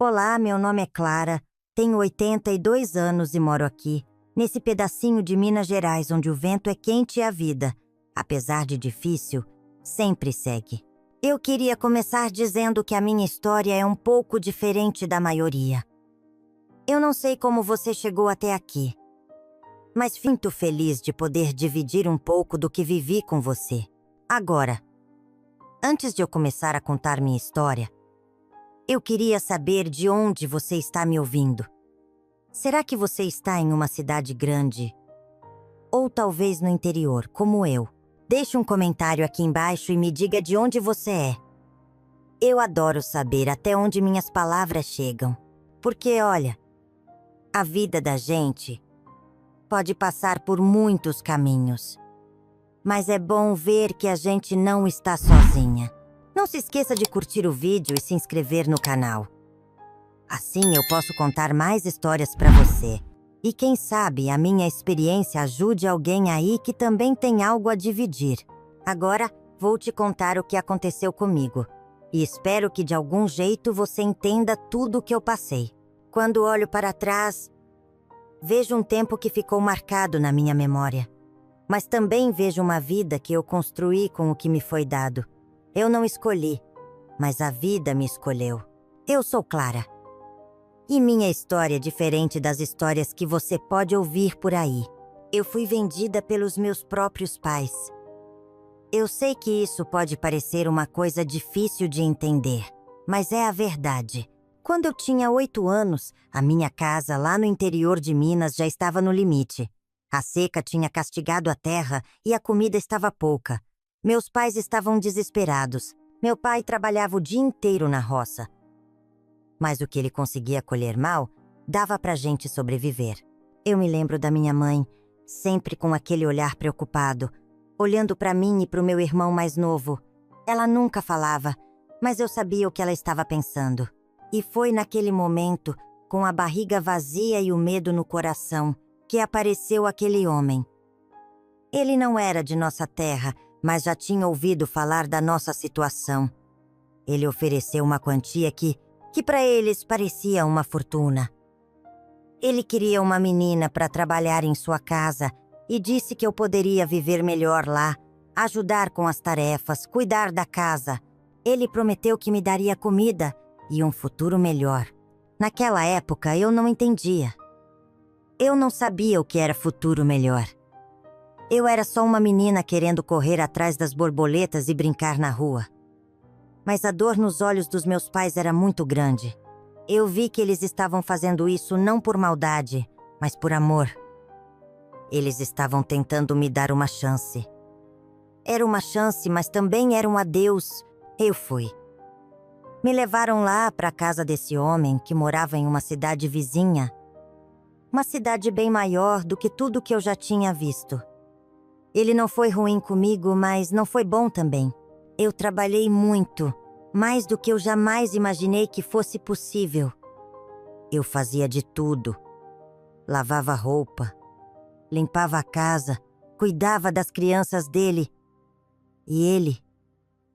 Olá, meu nome é Clara, tenho 82 anos e moro aqui, nesse pedacinho de Minas Gerais onde o vento é quente e a vida, apesar de difícil, sempre segue. Eu queria começar dizendo que a minha história é um pouco diferente da maioria. Eu não sei como você chegou até aqui, mas fico feliz de poder dividir um pouco do que vivi com você. Agora, antes de eu começar a contar minha história, eu queria saber de onde você está me ouvindo. Será que você está em uma cidade grande? Ou talvez no interior, como eu? Deixe um comentário aqui embaixo e me diga de onde você é. Eu adoro saber até onde minhas palavras chegam. Porque, olha, a vida da gente pode passar por muitos caminhos. Mas é bom ver que a gente não está sozinha. Não se esqueça de curtir o vídeo e se inscrever no canal. Assim eu posso contar mais histórias para você. E quem sabe a minha experiência ajude alguém aí que também tem algo a dividir. Agora vou te contar o que aconteceu comigo. E espero que de algum jeito você entenda tudo o que eu passei. Quando olho para trás, vejo um tempo que ficou marcado na minha memória. Mas também vejo uma vida que eu construí com o que me foi dado. Eu não escolhi, mas a vida me escolheu. Eu sou Clara. E minha história é diferente das histórias que você pode ouvir por aí. Eu fui vendida pelos meus próprios pais. Eu sei que isso pode parecer uma coisa difícil de entender, mas é a verdade. Quando eu tinha 8 anos, a minha casa lá no interior de Minas já estava no limite. A seca tinha castigado a terra e a comida estava pouca. Meus pais estavam desesperados. Meu pai trabalhava o dia inteiro na roça. Mas o que ele conseguia colher mal, dava pra gente sobreviver. Eu me lembro da minha mãe, sempre com aquele olhar preocupado, olhando pra mim e pro meu irmão mais novo. Ela nunca falava, mas eu sabia o que ela estava pensando. E foi naquele momento, com a barriga vazia e o medo no coração, que apareceu aquele homem. Ele não era de nossa terra, mas já tinha ouvido falar da nossa situação. Ele ofereceu uma quantia que para eles parecia uma fortuna. Ele queria uma menina para trabalhar em sua casa e disse que eu poderia viver melhor lá, ajudar com as tarefas, cuidar da casa. Ele prometeu que me daria comida e um futuro melhor. Naquela época eu não entendia. Eu não sabia o que era futuro melhor. Eu era só uma menina querendo correr atrás das borboletas e brincar na rua. Mas a dor nos olhos dos meus pais era muito grande. Eu vi que eles estavam fazendo isso não por maldade, mas por amor. Eles estavam tentando me dar uma chance. Era uma chance, mas também era um adeus. Eu fui. Me levaram lá para a casa desse homem que morava em uma cidade vizinha. Uma cidade bem maior do que tudo que eu já tinha visto. Ele não foi ruim comigo, mas não foi bom também. Eu trabalhei muito, mais do que eu jamais imaginei que fosse possível. Eu fazia de tudo. Lavava roupa, limpava a casa, cuidava das crianças dele. E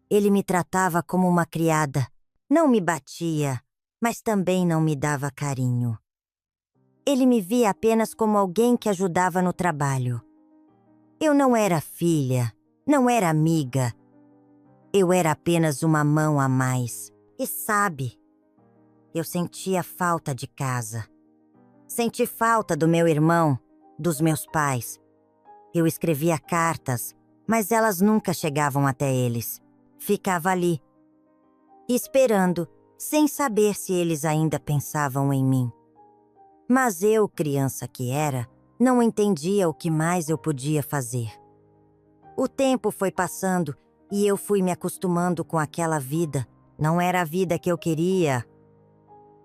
ele me tratava como uma criada. Não me batia, mas também não me dava carinho. Ele me via apenas como alguém que ajudava no trabalho. Eu não era filha, não era amiga. Eu era apenas uma mão a mais. E sabe, eu sentia falta de casa. Senti falta do meu irmão, dos meus pais. Eu escrevia cartas, mas elas nunca chegavam até eles. Ficava ali, esperando, sem saber se eles ainda pensavam em mim. Mas eu, criança que era, não entendia o que mais eu podia fazer. O tempo foi passando e eu fui me acostumando com aquela vida. Não era a vida que eu queria,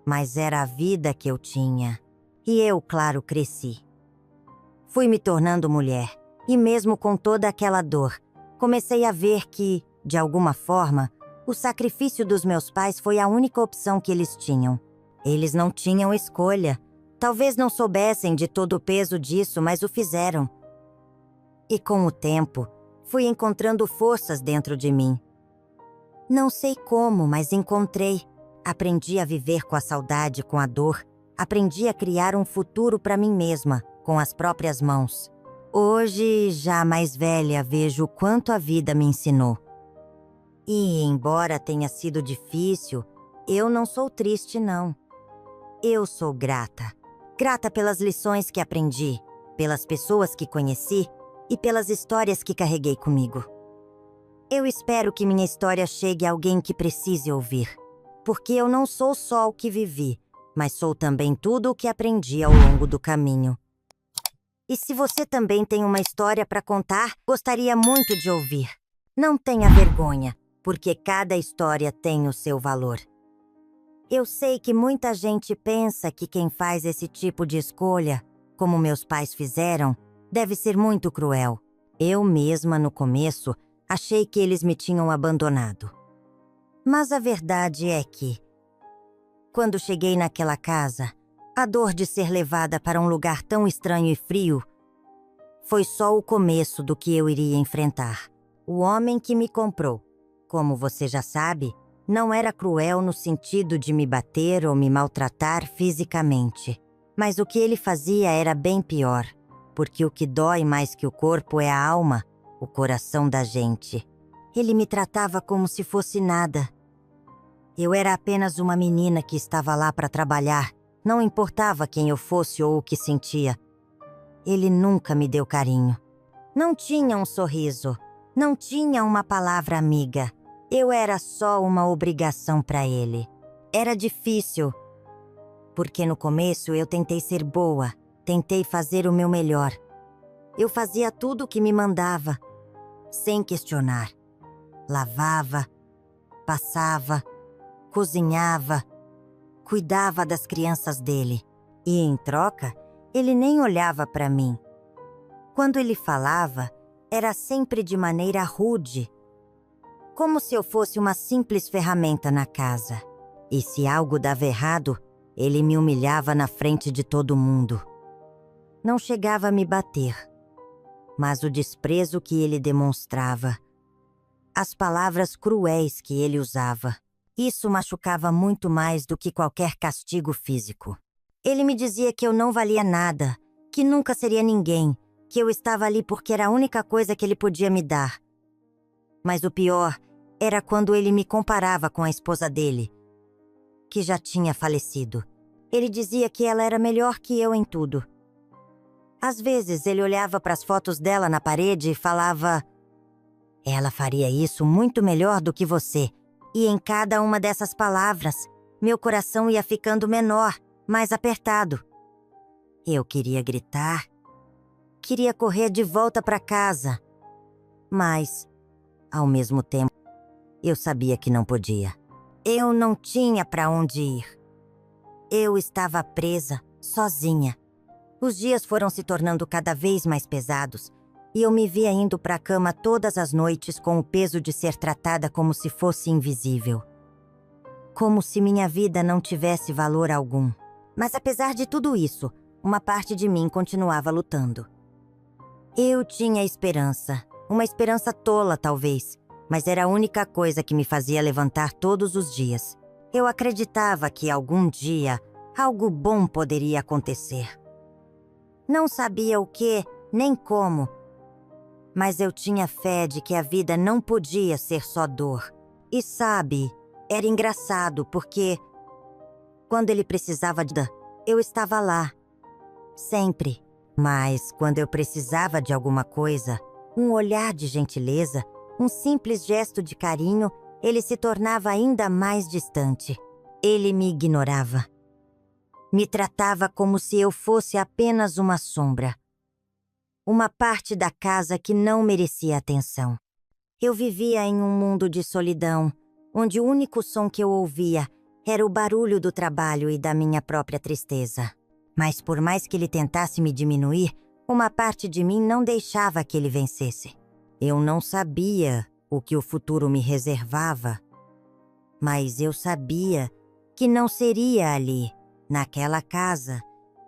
mas era a vida que eu tinha. E eu, claro, cresci. Fui me tornando mulher, e mesmo com toda aquela dor, comecei a ver que, de alguma forma, o sacrifício dos meus pais foi a única opção que eles tinham. Eles não tinham escolha. Talvez não soubessem de todo o peso disso, mas o fizeram. E com o tempo, fui encontrando forças dentro de mim. Não sei como, mas encontrei. Aprendi a viver com a saudade, com a dor. Aprendi a criar um futuro para mim mesma, com as próprias mãos. Hoje, já mais velha, vejo o quanto a vida me ensinou. E, embora tenha sido difícil, eu não sou triste, não. Eu sou grata. Grata pelas lições que aprendi, pelas pessoas que conheci e pelas histórias que carreguei comigo. Eu espero que minha história chegue a alguém que precise ouvir, porque eu não sou só o que vivi, mas sou também tudo o que aprendi ao longo do caminho. E se você também tem uma história para contar, gostaria muito de ouvir. Não tenha vergonha, porque cada história tem o seu valor. Eu sei que muita gente pensa que quem faz esse tipo de escolha, como meus pais fizeram, deve ser muito cruel. Eu mesma, no começo, achei que eles me tinham abandonado. Mas a verdade é que, quando cheguei naquela casa, a dor de ser levada para um lugar tão estranho e frio foi só o começo do que eu iria enfrentar. O homem que me comprou, como você já sabe, não era cruel no sentido de me bater ou me maltratar fisicamente. Mas o que ele fazia era bem pior, porque o que dói mais que o corpo é a alma, o coração da gente. Ele me tratava como se fosse nada. Eu era apenas uma menina que estava lá para trabalhar. Não importava quem eu fosse ou o que sentia. Ele nunca me deu carinho. Não tinha um sorriso. Não tinha uma palavra amiga. Eu era só uma obrigação para ele. Era difícil, porque no começo eu tentei ser boa. Tentei fazer o meu melhor. Eu fazia tudo o que me mandava, sem questionar. Lavava, passava, cozinhava, cuidava das crianças dele. E, em troca, ele nem olhava para mim. Quando ele falava, era sempre de maneira rude, como se eu fosse uma simples ferramenta na casa. E se algo dava errado, ele me humilhava na frente de todo mundo. Não chegava a me bater, mas o desprezo que ele demonstrava, as palavras cruéis que ele usava, isso machucava muito mais do que qualquer castigo físico. Ele me dizia que eu não valia nada, que nunca seria ninguém, que eu estava ali porque era a única coisa que ele podia me dar. Mas o pior era quando ele me comparava com a esposa dele, que já tinha falecido. Ele dizia que ela era melhor que eu em tudo. Às vezes ele olhava para as fotos dela na parede e falava: "Ela faria isso muito melhor do que você." E em cada uma dessas palavras, meu coração ia ficando menor, mais apertado. Eu queria gritar, queria correr de volta para casa, mas, ao mesmo tempo, eu sabia que não podia. Eu não tinha para onde ir. Eu estava presa, sozinha. Os dias foram se tornando cada vez mais pesados, e eu me via indo para a cama todas as noites com o peso de ser tratada como se fosse invisível. Como se minha vida não tivesse valor algum. Mas apesar de tudo isso, uma parte de mim continuava lutando. Eu tinha esperança, uma esperança tola talvez, mas era a única coisa que me fazia levantar todos os dias. Eu acreditava que algum dia algo bom poderia acontecer. Não sabia o que, nem como, mas eu tinha fé de que a vida não podia ser só dor. E sabe, era engraçado porque, quando ele precisava de ajuda, eu estava lá. Sempre. Mas quando eu precisava de alguma coisa, um olhar de gentileza, um simples gesto de carinho, ele se tornava ainda mais distante. Ele me ignorava. Me tratava como se eu fosse apenas uma sombra. Uma parte da casa que não merecia atenção. Eu vivia em um mundo de solidão, onde o único som que eu ouvia era o barulho do trabalho e da minha própria tristeza. Mas por mais que ele tentasse me diminuir, uma parte de mim não deixava que ele vencesse. Eu não sabia o que o futuro me reservava, mas eu sabia que não seria ali, naquela casa,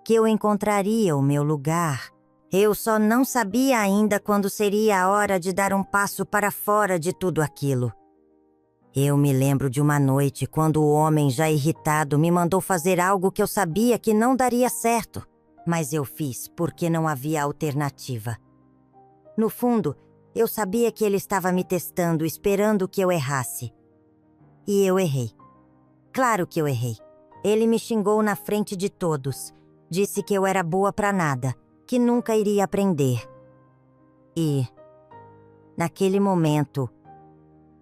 que eu encontraria o meu lugar. Eu só não sabia ainda quando seria a hora de dar um passo para fora de tudo aquilo. Eu me lembro de uma noite quando o homem, já irritado, me mandou fazer algo que eu sabia que não daria certo, mas eu fiz porque não havia alternativa. No fundo, eu sabia que ele estava me testando, esperando que eu errasse. E eu errei. Claro que eu errei. Ele me xingou na frente de todos. Disse que eu era boa pra nada, que nunca iria aprender. E, naquele momento,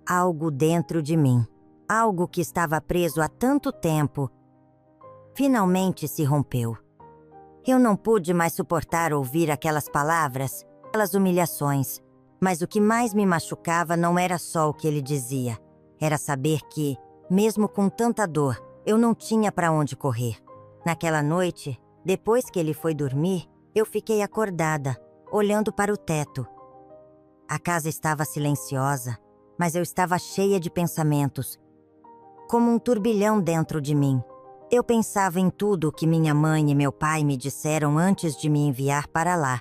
algo dentro de mim, algo que estava preso há tanto tempo, finalmente se rompeu. Eu não pude mais suportar ouvir aquelas palavras, aquelas humilhações. Mas o que mais me machucava não era só o que ele dizia. Era saber que, mesmo com tanta dor, eu não tinha para onde correr. Naquela noite, depois que ele foi dormir, eu fiquei acordada, olhando para o teto. A casa estava silenciosa, mas eu estava cheia de pensamentos, como um turbilhão dentro de mim. Eu pensava em tudo o que minha mãe e meu pai me disseram antes de me enviar para lá.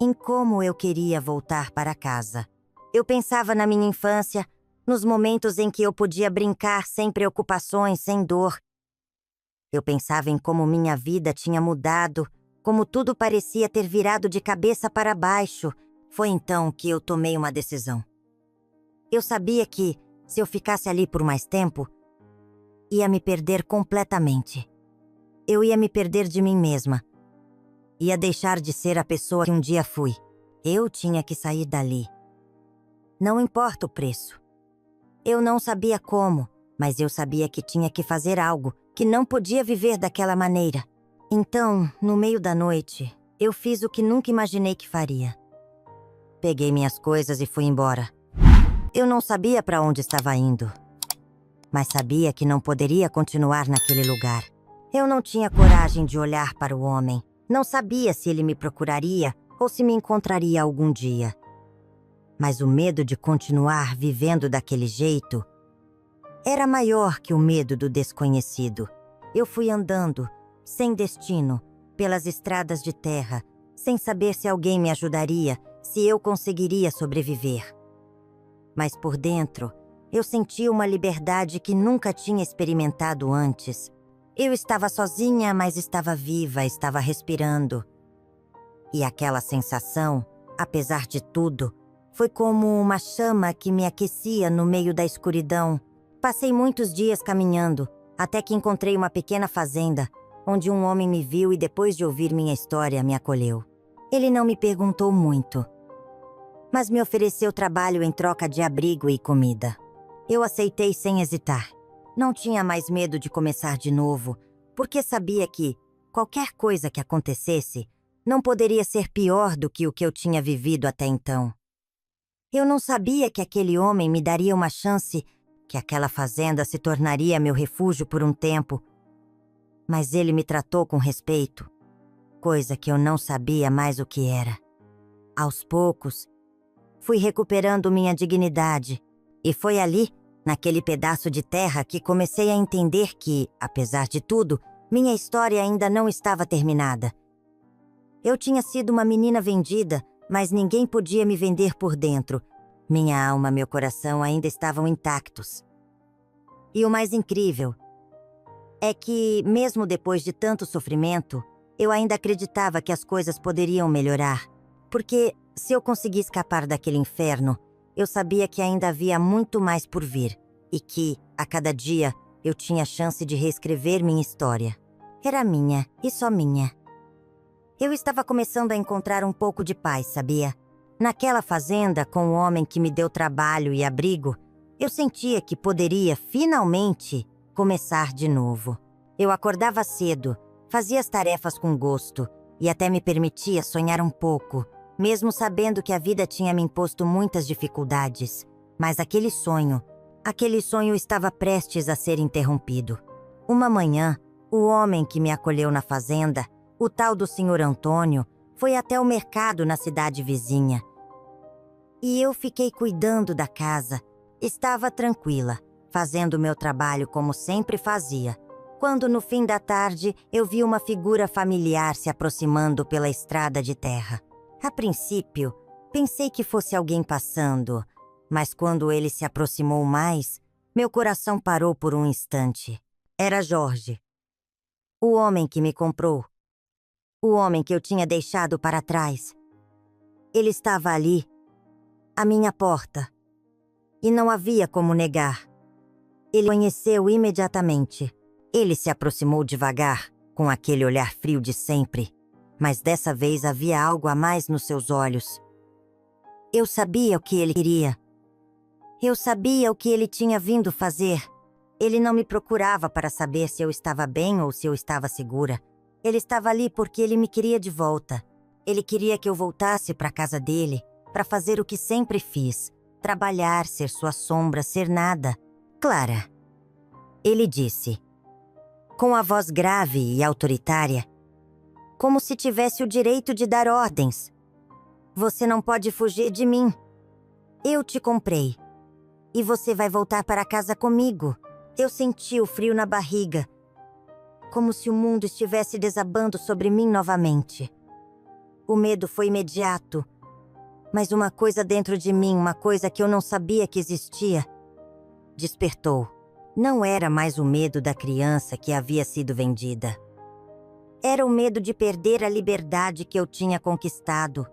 Em como eu queria voltar para casa. Eu pensava na minha infância, nos momentos em que eu podia brincar sem preocupações, sem dor. Eu pensava em como minha vida tinha mudado, como tudo parecia ter virado de cabeça para baixo. Foi então que eu tomei uma decisão. Eu sabia que, se eu ficasse ali por mais tempo, ia me perder completamente. Eu ia me perder de mim mesma. Ia deixar de ser a pessoa que um dia fui. Eu tinha que sair dali. Não importa o preço. Eu não sabia como, mas eu sabia que tinha que fazer algo, que não podia viver daquela maneira. Então, no meio da noite, eu fiz o que nunca imaginei que faria. Peguei minhas coisas e fui embora. Eu não sabia para onde estava indo, mas sabia que não poderia continuar naquele lugar. Eu não tinha coragem de olhar para o homem. Não sabia se ele me procuraria ou se me encontraria algum dia. Mas o medo de continuar vivendo daquele jeito era maior que o medo do desconhecido. Eu fui andando, sem destino, pelas estradas de terra, sem saber se alguém me ajudaria, se eu conseguiria sobreviver. Mas por dentro, eu sentia uma liberdade que nunca tinha experimentado antes. Eu estava sozinha, mas estava viva, estava respirando. E aquela sensação, apesar de tudo, foi como uma chama que me aquecia no meio da escuridão. Passei muitos dias caminhando, até que encontrei uma pequena fazenda, onde um homem me viu e depois de ouvir minha história, me acolheu. Ele não me perguntou muito, mas me ofereceu trabalho em troca de abrigo e comida. Eu aceitei sem hesitar. Não tinha mais medo de começar de novo, porque sabia que, qualquer coisa que acontecesse, não poderia ser pior do que o que eu tinha vivido até então. Eu não sabia que aquele homem me daria uma chance, que aquela fazenda se tornaria meu refúgio por um tempo, mas ele me tratou com respeito, coisa que eu não sabia mais o que era. Aos poucos, fui recuperando minha dignidade, e foi ali, naquele pedaço de terra, que comecei a entender que, apesar de tudo, minha história ainda não estava terminada. Eu tinha sido uma menina vendida, mas ninguém podia me vender por dentro. Minha alma, meu coração ainda estavam intactos. E o mais incrível é que, mesmo depois de tanto sofrimento, eu ainda acreditava que as coisas poderiam melhorar. Porque, se eu conseguir escapar daquele inferno, eu sabia que ainda havia muito mais por vir e que, a cada dia, eu tinha a chance de reescrever minha história. Era minha e só minha. Eu estava começando a encontrar um pouco de paz, sabia? Naquela fazenda, com o homem que me deu trabalho e abrigo, eu sentia que poderia, finalmente, começar de novo. Eu acordava cedo, fazia as tarefas com gosto e até me permitia sonhar um pouco, mesmo sabendo que a vida tinha me imposto muitas dificuldades. Mas aquele sonho estava prestes a ser interrompido. Uma manhã, o homem que me acolheu na fazenda, o tal do Sr. Antônio, foi até o mercado na cidade vizinha. E eu fiquei cuidando da casa. Estava tranquila, fazendo meu trabalho como sempre fazia, quando no fim da tarde eu vi uma figura familiar se aproximando pela estrada de terra. A princípio, pensei que fosse alguém passando, Mas quando ele se aproximou mais, meu coração parou por um instante. Era Jorge. O homem que me comprou. O homem que eu tinha deixado para trás. Ele estava ali, à minha porta. E não havia como negar. Ele conheceu imediatamente. Ele se aproximou devagar, com aquele olhar frio de sempre. Mas dessa vez havia algo a mais nos seus olhos. Eu sabia o que ele queria. Eu sabia o que ele tinha vindo fazer. Ele não me procurava para saber se eu estava bem ou se eu estava segura. Ele estava ali porque ele me queria de volta. Ele queria que eu voltasse para a casa dele, para fazer o que sempre fiz. Trabalhar, ser sua sombra, ser nada. Clara. Ele disse, com a voz grave e autoritária, como se tivesse o direito de dar ordens. Você não pode fugir de mim. Eu te comprei. E você vai voltar para casa comigo. Eu senti o frio na barriga, como se o mundo estivesse desabando sobre mim novamente. O medo foi imediato, mas uma coisa dentro de mim, uma coisa que eu não sabia que existia, despertou. Não era mais o medo da criança que havia sido vendida. Era o medo de perder a liberdade que eu tinha conquistado,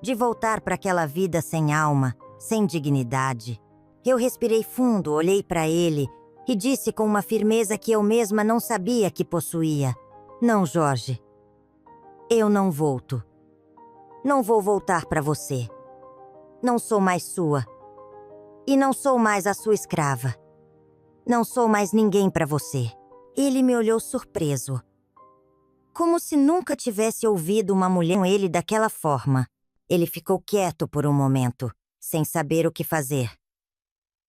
de voltar para aquela vida sem alma, sem dignidade. Eu respirei fundo, olhei para ele e disse com uma firmeza que eu mesma não sabia que possuía. Não, Jorge. Eu não volto. Não vou voltar para você. Não sou mais sua. E não sou mais a sua escrava. Não sou mais ninguém para você. Ele me olhou surpreso. Como se nunca tivesse ouvido uma mulher com ele daquela forma. Ele ficou quieto por um momento, sem saber o que fazer.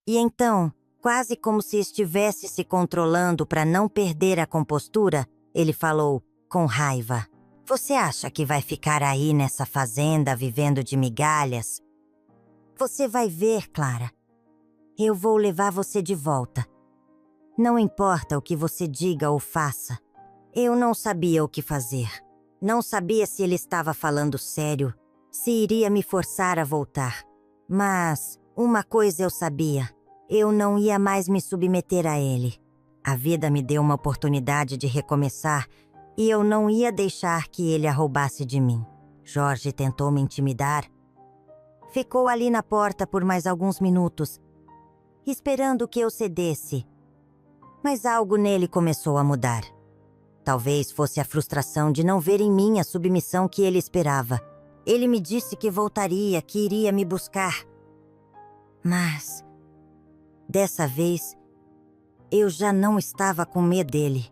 E então, quase como se estivesse se controlando para não perder a compostura, ele falou, com raiva. Você acha que vai ficar aí nessa fazenda vivendo de migalhas? Você vai ver, Clara. Eu vou levar você de volta. Não importa o que você diga ou faça. Eu não sabia o que fazer. Não sabia se ele estava falando sério, se iria me forçar a voltar. Mas uma coisa eu sabia. Eu não ia mais me submeter a ele. A vida me deu uma oportunidade de recomeçar e eu não ia deixar que ele a roubasse de mim. Jorge tentou me intimidar. Ficou ali na porta por mais alguns minutos, esperando que eu cedesse. Mas algo nele começou a mudar. Talvez fosse a frustração de não ver em mim a submissão que ele esperava. Ele me disse que voltaria, que iria me buscar. Mas dessa vez, eu já não estava com medo dele.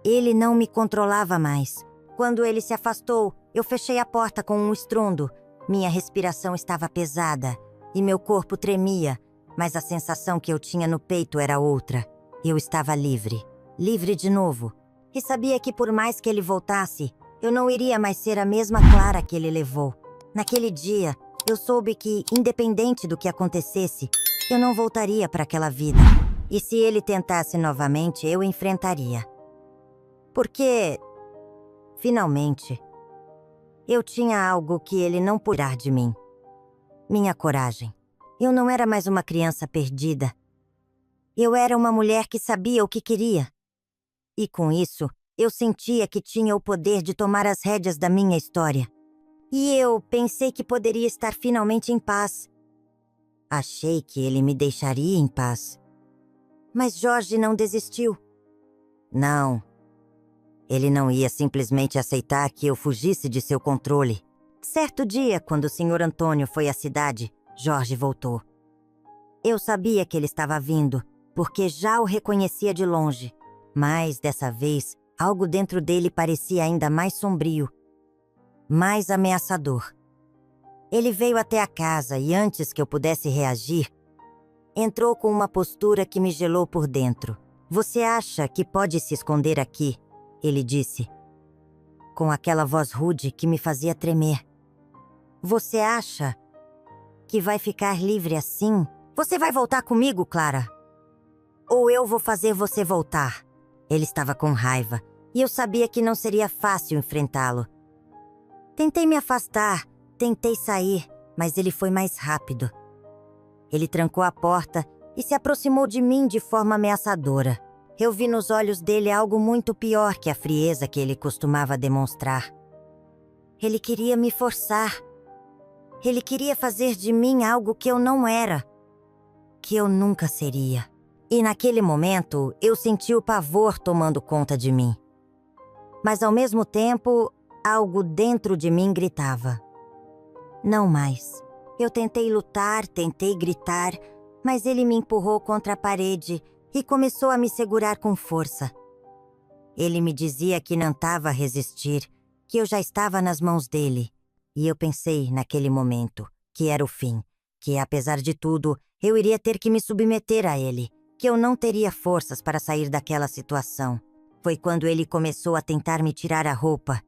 Ele não me controlava mais. Quando ele se afastou, eu fechei a porta com um estrondo. Minha respiração estava pesada e meu corpo tremia, mas a sensação que eu tinha no peito era outra. Eu estava livre, livre de novo. E sabia que por mais que ele voltasse, eu não iria mais ser a mesma Clara que ele levou. Naquele dia, eu soube que, independente do que acontecesse, eu não voltaria para aquela vida. E se ele tentasse novamente, eu enfrentaria. Porque, finalmente, eu tinha algo que ele não podia de mim. Minha coragem. Eu não era mais uma criança perdida. Eu era uma mulher que sabia o que queria. E com isso, eu sentia que tinha o poder de tomar as rédeas da minha história. E eu pensei que poderia estar finalmente em paz. Achei que ele me deixaria em paz. Mas Jorge não desistiu. Não. Ele não ia simplesmente aceitar que eu fugisse de seu controle. Certo dia, quando o Sr. Antônio foi à cidade, Jorge voltou. Eu sabia que ele estava vindo, porque já o reconhecia de longe. Mas, dessa vez, algo dentro dele parecia ainda mais sombrio, mais ameaçador. Ele veio até a casa e, antes que eu pudesse reagir, entrou com uma postura que me gelou por dentro. Você acha que pode se esconder aqui? Ele disse, com aquela voz rude que me fazia tremer. Você acha que vai ficar livre assim? Você vai voltar comigo, Clara? Ou eu vou fazer você voltar? Ele estava com raiva, e eu sabia que não seria fácil enfrentá-lo. Tentei me afastar, tentei sair, mas ele foi mais rápido. Ele trancou a porta e se aproximou de mim de forma ameaçadora. Eu vi nos olhos dele algo muito pior que a frieza que ele costumava demonstrar. Ele queria me forçar. Ele queria fazer de mim algo que eu não era, que eu nunca seria. E naquele momento, eu senti o pavor tomando conta de mim. Mas ao mesmo tempo, algo dentro de mim gritava: não mais. Eu tentei lutar, tentei gritar, mas ele me empurrou contra a parede e começou a me segurar com força. Ele me dizia que não tentava resistir, que eu já estava nas mãos dele. E eu pensei, naquele momento, que era o fim, que apesar de tudo, eu iria ter que me submeter a ele, que eu não teria forças para sair daquela situação. Foi quando ele começou a tentar me tirar a roupa.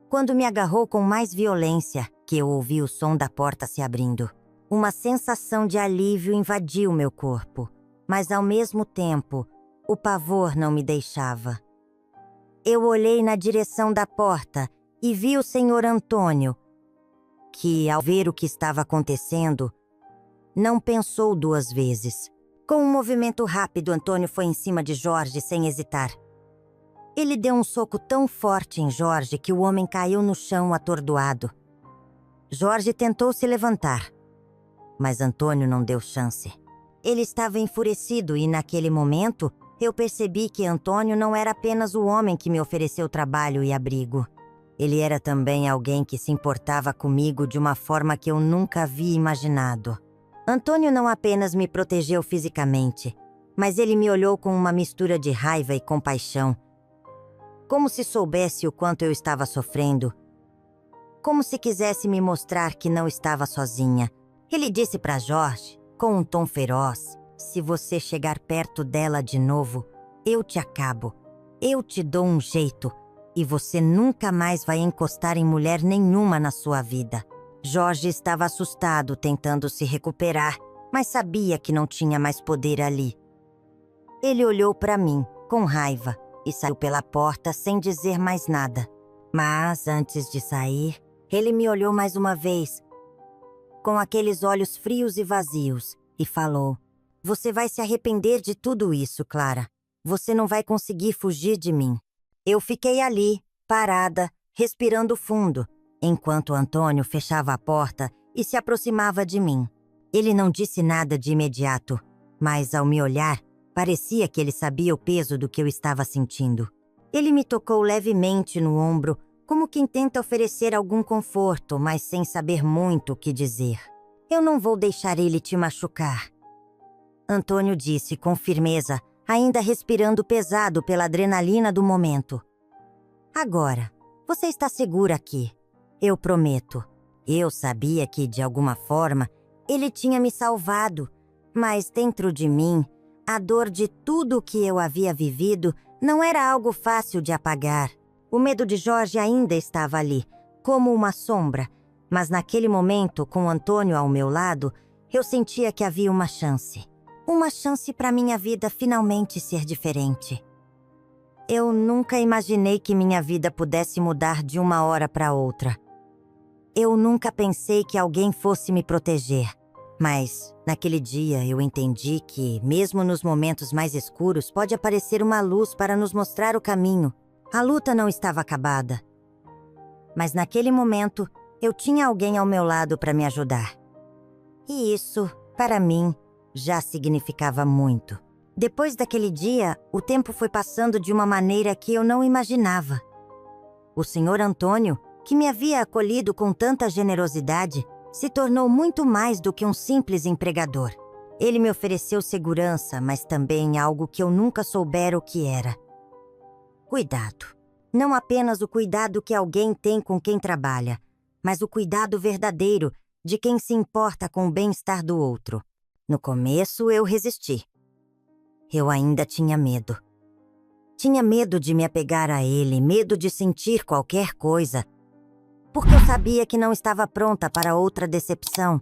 Quando me agarrou com mais violência, que eu ouvi o som da porta se abrindo. Uma sensação de alívio invadiu meu corpo, mas ao mesmo tempo, o pavor não me deixava. Eu olhei na direção da porta e vi o senhor Antônio, que, ao ver o que estava acontecendo, não pensou duas vezes. Com um movimento rápido, Antônio foi em cima de Jorge sem hesitar. Ele deu um soco tão forte em Jorge que o homem caiu no chão atordoado. Jorge tentou se levantar, mas Antônio não deu chance. Ele estava enfurecido e, naquele momento, eu percebi que Antônio não era apenas o homem que me ofereceu trabalho e abrigo. Ele era também alguém que se importava comigo de uma forma que eu nunca havia imaginado. Antônio não apenas me protegeu fisicamente, mas ele me olhou com uma mistura de raiva e compaixão, como se soubesse o quanto eu estava sofrendo, como se quisesse me mostrar que não estava sozinha. Ele disse para Jorge, com um tom feroz: se você chegar perto dela de novo, eu te acabo, eu te dou um jeito, e você nunca mais vai encostar em mulher nenhuma na sua vida. Jorge estava assustado, tentando se recuperar, mas sabia que não tinha mais poder ali. Ele olhou para mim, com raiva, e saiu pela porta sem dizer mais nada. Mas, antes de sair, ele me olhou mais uma vez, com aqueles olhos frios e vazios, e falou: você vai se arrepender de tudo isso, Clara. Você não vai conseguir fugir de mim. Eu fiquei ali, parada, respirando fundo, enquanto Antônio fechava a porta e se aproximava de mim. Ele não disse nada de imediato, mas ao me olhar, parecia que ele sabia o peso do que eu estava sentindo. Ele me tocou levemente no ombro, como quem tenta oferecer algum conforto, mas sem saber muito o que dizer. Eu não vou deixar ele te machucar, Antônio disse com firmeza, ainda respirando pesado pela adrenalina do momento. Agora, você está segura aqui. Eu prometo. Eu sabia que, de alguma forma, ele tinha me salvado, mas dentro de mim, a dor de tudo o que eu havia vivido não era algo fácil de apagar. O medo de Jorge ainda estava ali, como uma sombra, mas naquele momento, com Antônio ao meu lado, eu sentia que havia uma chance. Uma chance para minha vida finalmente ser diferente. Eu nunca imaginei que minha vida pudesse mudar de uma hora para outra. Eu nunca pensei que alguém fosse me proteger. Mas, naquele dia, eu entendi que, mesmo nos momentos mais escuros, pode aparecer uma luz para nos mostrar o caminho. A luta não estava acabada. Mas naquele momento, eu tinha alguém ao meu lado para me ajudar. E isso, para mim, já significava muito. Depois daquele dia, o tempo foi passando de uma maneira que eu não imaginava. O senhor Antônio, que me havia acolhido com tanta generosidade, se tornou muito mais do que um simples empregador. Ele me ofereceu segurança, mas também algo que eu nunca soubera o que era. Cuidado. Não apenas o cuidado que alguém tem com quem trabalha, mas o cuidado verdadeiro de quem se importa com o bem-estar do outro. No começo, eu resisti. Eu ainda tinha medo. Tinha medo de me apegar a ele, medo de sentir qualquer coisa. Porque eu sabia que não estava pronta para outra decepção,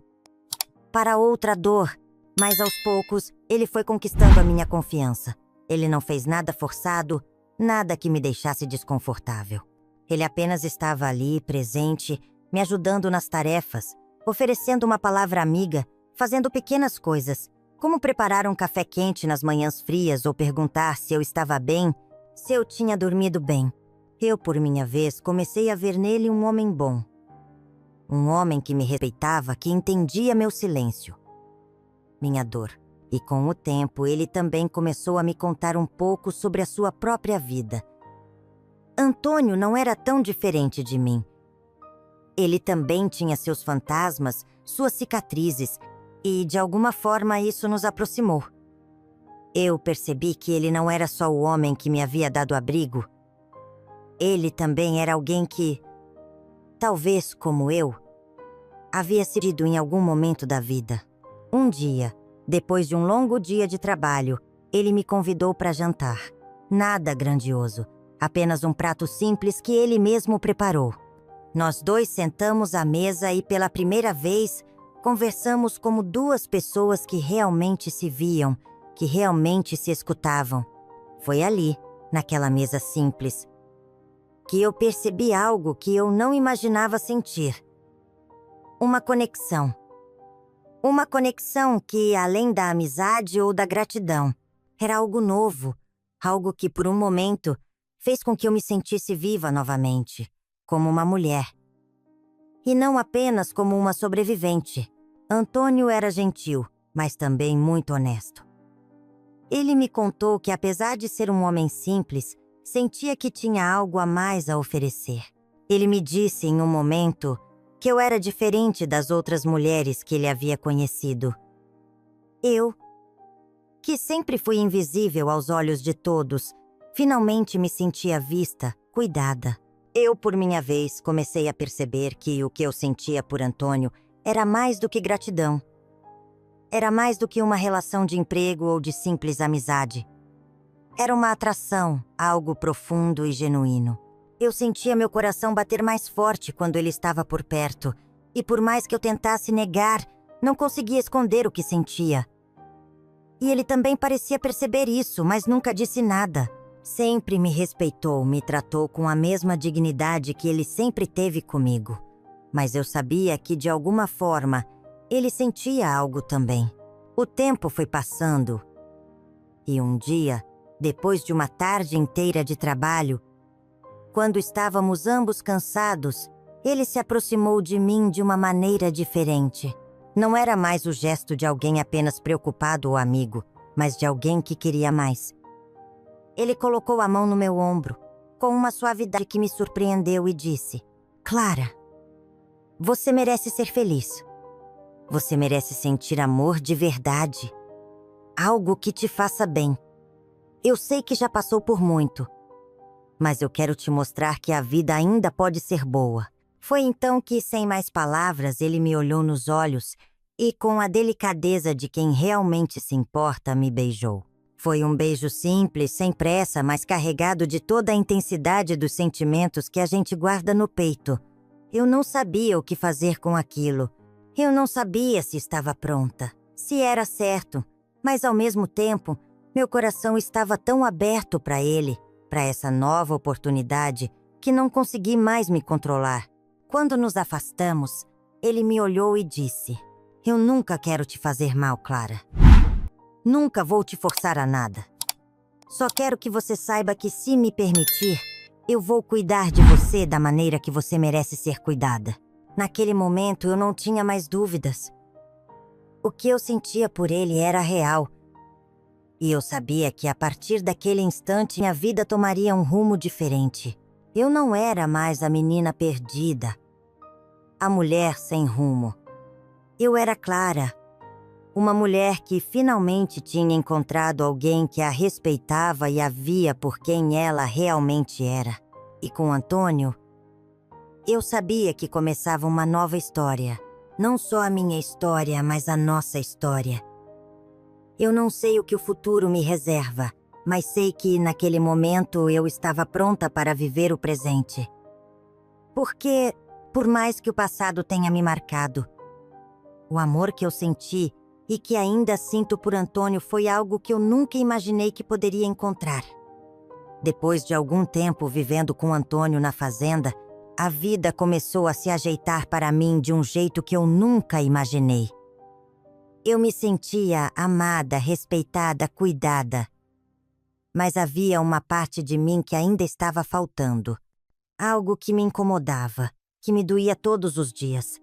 para outra dor. Mas aos poucos, ele foi conquistando a minha confiança. Ele não fez nada forçado, nada que me deixasse desconfortável. Ele apenas estava ali, presente, me ajudando nas tarefas, oferecendo uma palavra amiga fazendo pequenas coisas, como preparar um café quente nas manhãs frias ou perguntar se eu estava bem, se eu tinha dormido bem. Eu, por minha vez, comecei a ver nele um homem bom. Um homem que me respeitava, que entendia meu silêncio, minha dor. E com o tempo, ele também começou a me contar um pouco sobre a sua própria vida. Antônio não era tão diferente de mim. Ele também tinha seus fantasmas, suas cicatrizes, e de alguma forma isso nos aproximou. Eu percebi que ele não era só o homem que me havia dado abrigo. Ele também era alguém que, talvez como eu, havia sido em algum momento da vida. Um dia, depois de um longo dia de trabalho, ele me convidou para jantar. Nada grandioso, apenas um prato simples que ele mesmo preparou. Nós dois sentamos à mesa e, pela primeira vez, conversamos como duas pessoas que realmente se viam, que realmente se escutavam. Foi ali, naquela mesa simples, que eu percebi algo que eu não imaginava sentir. Uma conexão. Uma conexão que, além da amizade ou da gratidão, era algo novo, algo que, por um momento, fez com que eu me sentisse viva novamente, como uma mulher. E não apenas como uma sobrevivente. Antônio era gentil, mas também muito honesto. Ele me contou que, apesar de ser um homem simples, sentia que tinha algo a mais a oferecer. Ele me disse em um momento que eu era diferente das outras mulheres que ele havia conhecido. Eu, que sempre fui invisível aos olhos de todos, finalmente me sentia vista, cuidada. Eu, por minha vez, comecei a perceber que o que eu sentia por Antônio era mais do que gratidão. Era mais do que uma relação de emprego ou de simples amizade. Era uma atração, algo profundo e genuíno. Eu sentia meu coração bater mais forte quando ele estava por perto, e por mais que eu tentasse negar, não conseguia esconder o que sentia. E ele também parecia perceber isso, mas nunca disse nada. Sempre me respeitou, me tratou com a mesma dignidade que ele sempre teve comigo. Mas eu sabia que, de alguma forma, ele sentia algo também. O tempo foi passando, e um dia, depois de uma tarde inteira de trabalho, quando estávamos ambos cansados, ele se aproximou de mim de uma maneira diferente. Não era mais o gesto de alguém apenas preocupado ou amigo, mas de alguém que queria mais. Ele colocou a mão no meu ombro, com uma suavidade que me surpreendeu e disse: "Clara, você merece ser feliz. Você merece sentir amor de verdade. Algo que te faça bem. Eu sei que já passou por muito, mas eu quero te mostrar que a vida ainda pode ser boa." Foi então que, sem mais palavras, ele me olhou nos olhos e, com a delicadeza de quem realmente se importa, me beijou. Foi um beijo simples, sem pressa, mas carregado de toda a intensidade dos sentimentos que a gente guarda no peito. Eu não sabia o que fazer com aquilo. Eu não sabia se estava pronta, se era certo, mas ao mesmo tempo, meu coração estava tão aberto para ele, para essa nova oportunidade, que não consegui mais me controlar. Quando nos afastamos, ele me olhou e disse: "Eu nunca quero te fazer mal, Clara. Nunca vou te forçar a nada. Só quero que você saiba que, se me permitir, eu vou cuidar de você da maneira que você merece ser cuidada." Naquele momento, eu não tinha mais dúvidas. O que eu sentia por ele era real. E eu sabia que, a partir daquele instante, minha vida tomaria um rumo diferente. Eu não era mais a menina perdida, a mulher sem rumo. Eu era Clara, uma mulher que finalmente tinha encontrado alguém que a respeitava e a via por quem ela realmente era. E com Antônio, eu sabia que começava uma nova história. Não só a minha história, mas a nossa história. Eu não sei o que o futuro me reserva, mas sei que, naquele momento, eu estava pronta para viver o presente. Porque, por mais que o passado tenha me marcado, o amor que eu senti e que ainda sinto por Antônio foi algo que eu nunca imaginei que poderia encontrar. Depois de algum tempo vivendo com Antônio na fazenda, a vida começou a se ajeitar para mim de um jeito que eu nunca imaginei. Eu me sentia amada, respeitada, cuidada. Mas havia uma parte de mim que ainda estava faltando. Algo que me incomodava, que me doía todos os dias.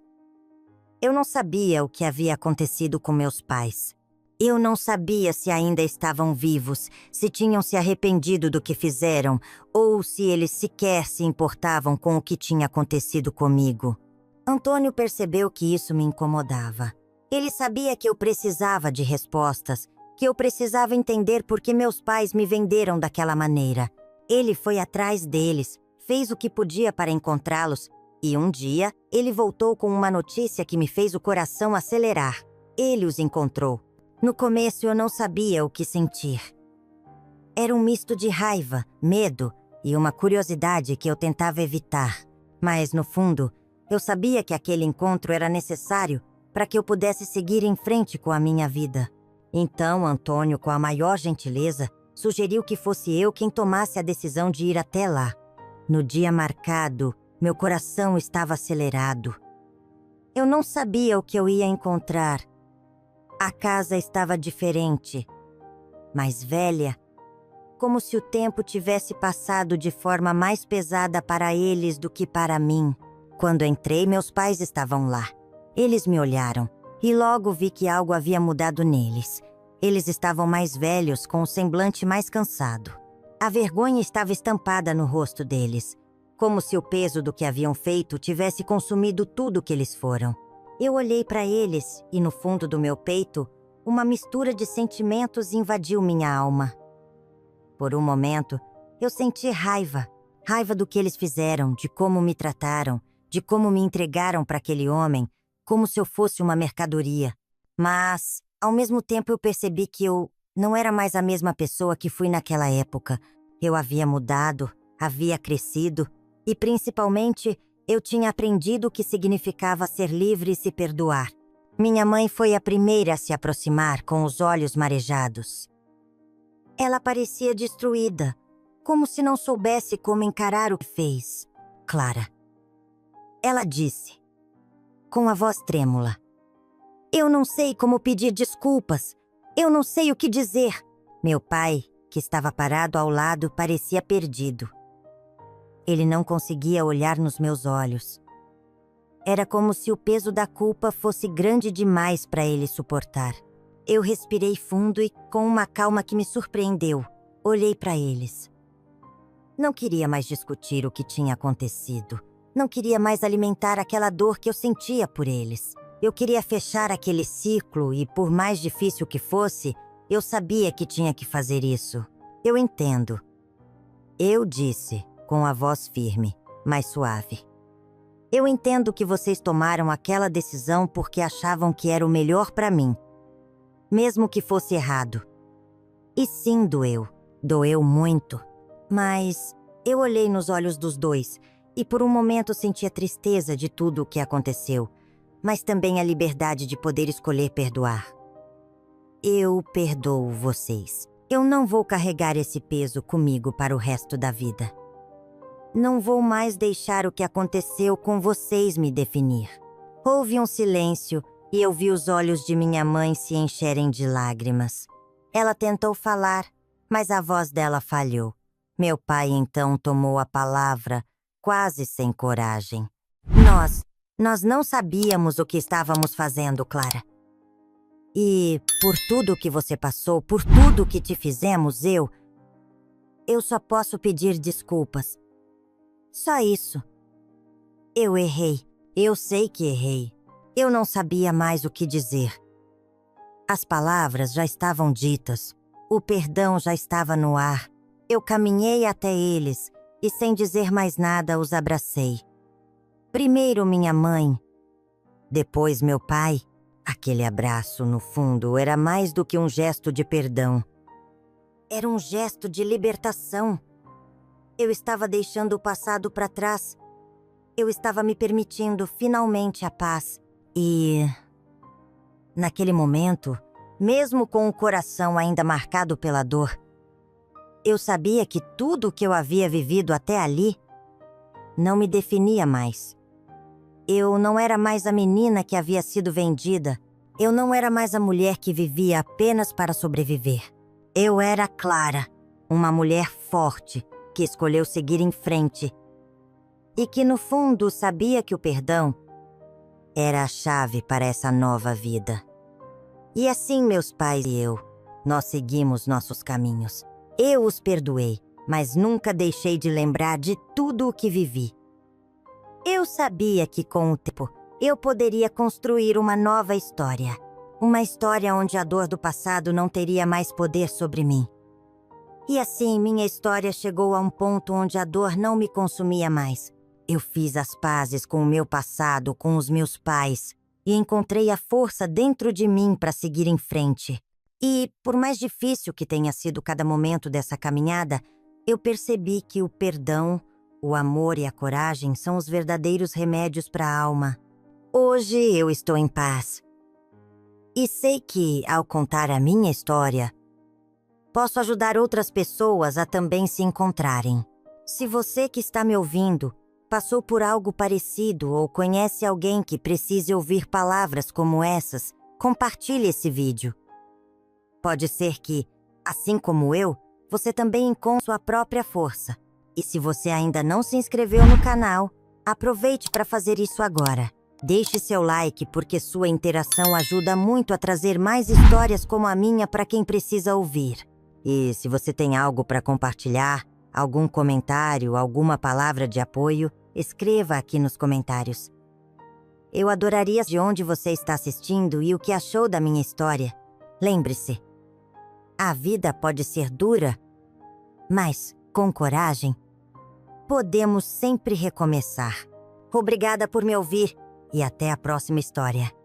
Eu não sabia o que havia acontecido com meus pais. Eu não sabia se ainda estavam vivos, se tinham se arrependido do que fizeram, ou se eles sequer se importavam com o que tinha acontecido comigo. Antônio percebeu que isso me incomodava. Ele sabia que eu precisava de respostas, que eu precisava entender por que meus pais me venderam daquela maneira. Ele foi atrás deles, fez o que podia para encontrá-los, e um dia ele voltou com uma notícia que me fez o coração acelerar. Ele os encontrou. No começo eu não sabia o que sentir. Era um misto de raiva, medo e uma curiosidade que eu tentava evitar. Mas, no fundo, eu sabia que aquele encontro era necessário para que eu pudesse seguir em frente com a minha vida. Então, Antônio, com a maior gentileza, sugeriu que fosse eu quem tomasse a decisão de ir até lá. No dia marcado, meu coração estava acelerado. Eu não sabia o que eu ia encontrar. A casa estava diferente, mais velha, como se o tempo tivesse passado de forma mais pesada para eles do que para mim. Quando entrei, meus pais estavam lá. Eles me olharam e logo vi que algo havia mudado neles. Eles estavam mais velhos, com o semblante mais cansado. A vergonha estava estampada no rosto deles, como se o peso do que haviam feito tivesse consumido tudo que eles foram. Eu olhei para eles e, no fundo do meu peito, uma mistura de sentimentos invadiu minha alma. Por um momento, eu senti raiva. Raiva do que eles fizeram, de como me trataram, de como me entregaram para aquele homem, como se eu fosse uma mercadoria. Mas, ao mesmo tempo, eu percebi que eu não era mais a mesma pessoa que fui naquela época. Eu havia mudado, havia crescido e, principalmente, eu tinha aprendido o que significava ser livre e se perdoar. Minha mãe foi a primeira a se aproximar com os olhos marejados. Ela parecia destruída, como se não soubesse como encarar o que fez. Clara. Ela disse, com a voz trêmula: "Eu não sei como pedir desculpas. Eu não sei o que dizer." Meu pai, que estava parado ao lado, parecia perdido. Ele não conseguia olhar nos meus olhos. Era como se o peso da culpa fosse grande demais para ele suportar. Eu respirei fundo e, com uma calma que me surpreendeu, olhei para eles. Não queria mais discutir o que tinha acontecido. Não queria mais alimentar aquela dor que eu sentia por eles. Eu queria fechar aquele ciclo e, por mais difícil que fosse, eu sabia que tinha que fazer isso. Eu entendo. Eu disse, com a voz firme, mas suave. Eu entendo que vocês tomaram aquela decisão porque achavam que era o melhor para mim, mesmo que fosse errado. E sim, doeu. Doeu muito. Mas eu olhei nos olhos dos dois e por um momento senti a tristeza de tudo o que aconteceu, mas também a liberdade de poder escolher perdoar. Eu perdoo vocês. Eu não vou carregar esse peso comigo para o resto da vida. Não vou mais deixar o que aconteceu com vocês me definir. Houve um silêncio e eu vi os olhos de minha mãe se encherem de lágrimas. Ela tentou falar, mas a voz dela falhou. Meu pai então tomou a palavra, quase sem coragem. Nós não sabíamos o que estávamos fazendo, Clara. E por tudo que você passou, por tudo que te fizemos, eu só posso pedir desculpas. Só isso. Eu errei. Eu sei que errei. Eu não sabia mais o que dizer. As palavras já estavam ditas. O perdão já estava no ar. Eu caminhei até eles e, sem dizer mais nada, os abracei. Primeiro minha mãe, depois meu pai. Aquele abraço, no fundo, era mais do que um gesto de perdão. Era um gesto de libertação. Eu estava deixando o passado para trás. Eu estava me permitindo finalmente a paz. E, naquele momento, mesmo com o coração ainda marcado pela dor, eu sabia que tudo o que eu havia vivido até ali não me definia mais. Eu não era mais a menina que havia sido vendida. Eu não era mais a mulher que vivia apenas para sobreviver. Eu era Clara, uma mulher forte que escolheu seguir em frente e que, no fundo, sabia que o perdão era a chave para essa nova vida. E assim, meus pais e eu, nós seguimos nossos caminhos. Eu os perdoei, mas nunca deixei de lembrar de tudo o que vivi. Eu sabia que, com o tempo, eu poderia construir uma nova história. Uma história onde a dor do passado não teria mais poder sobre mim. E assim, minha história chegou a um ponto onde a dor não me consumia mais. Eu fiz as pazes com o meu passado, com os meus pais, e encontrei a força dentro de mim para seguir em frente. E, por mais difícil que tenha sido cada momento dessa caminhada, eu percebi que o perdão, o amor e a coragem são os verdadeiros remédios para a alma. Hoje eu estou em paz. E sei que, ao contar a minha história, posso ajudar outras pessoas a também se encontrarem. Se você que está me ouvindo passou por algo parecido ou conhece alguém que precise ouvir palavras como essas, compartilhe esse vídeo. Pode ser que, assim como eu, você também encontre sua própria força. E se você ainda não se inscreveu no canal, aproveite para fazer isso agora. Deixe seu like porque sua interação ajuda muito a trazer mais histórias como a minha para quem precisa ouvir. E se você tem algo para compartilhar, algum comentário, alguma palavra de apoio, escreva aqui nos comentários. Eu adoraria de onde você está assistindo e o que achou da minha história. Lembre-se, a vida pode ser dura, mas, com coragem, podemos sempre recomeçar. Obrigada por me ouvir e até a próxima história.